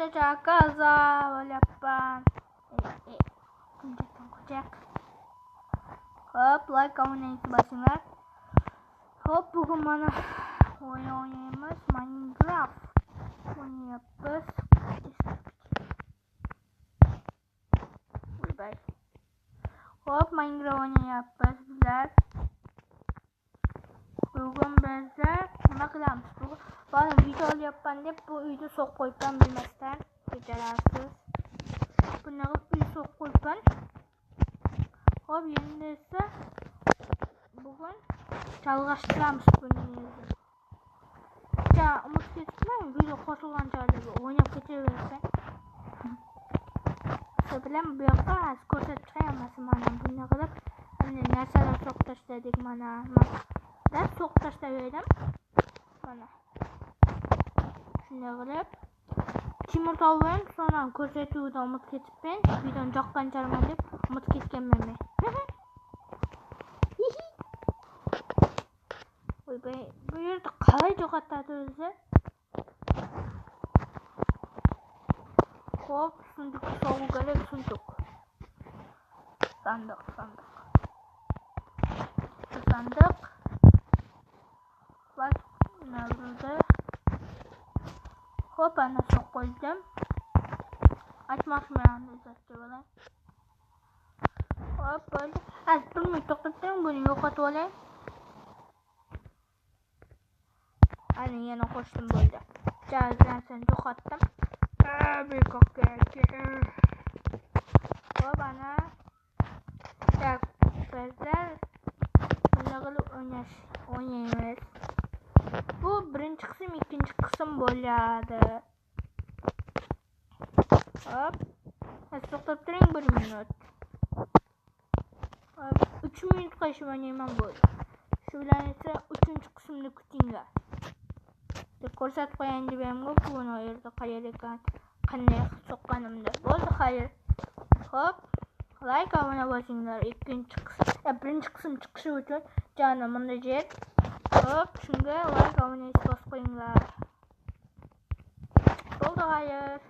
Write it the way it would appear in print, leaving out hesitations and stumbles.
Koca kaza yapan. Kucak. Hop like abone basınlar. Hop bugün bana oyun oynayacağız. Minecraft oynayacağız. Hop Minecraft oynayacağız bizler. Bugün bizler ne kılamos? Bana video yapan deb bu uyda sok qo'ygan bilmasdan ketarasiz. Bunaqa uy sok qo'ygan. Hop endi esa bugun chalg'ashtiramiz buni. Ja, unutib ketibman, video qo'shilgan joyda o'ynab ketaversan. Shu bilan bu yoqqa ko'rsatib chiqaman mana bunday qilib narsalar so'q tashladik mana. Ben so'q tashlayverdim. Mana. Shunday qilib temir tovim sonra ko'rsatuvda unutib ketibman. Videoni joqqanchaman deb unutib ketganman men. Bu yerda qalay jo'qotadi o'zi? Hop, sunduq so'g'u kerak, sunduq. Sandık. Bak, nerede? Hop, ana sok koydum. Açmakmayan uzatacak olan. Hop, böyle. Az bilmiyorum, toplattım bunu yo'qotib olayım. Ana yana qo'shdim bo'ldi. Jazdan yo'qotdim. Bir koklayacağım. Hop ana. Tak, bizler bunları oynayacağız. Bu birinci kısım, ikinci kısım bo'ladi. Hop. To'xtab turing 1 minut. Hop, 3 minut qo'shib o'ynayman bo'ldi. Shu bilan esa 3-chi qismni kutinglar. Ko'rsatib qo'yayin deb ham buni u yerda qayerda ekan, qanday so'qqanimda. Bo'ldi, xayr. Hop, like abone bo'lsinglar. Birinchi qism chiqishi uchun jana bunda jet. Hop, shunga like abone bosib qo'yinglar. Bo'ldi, xayr.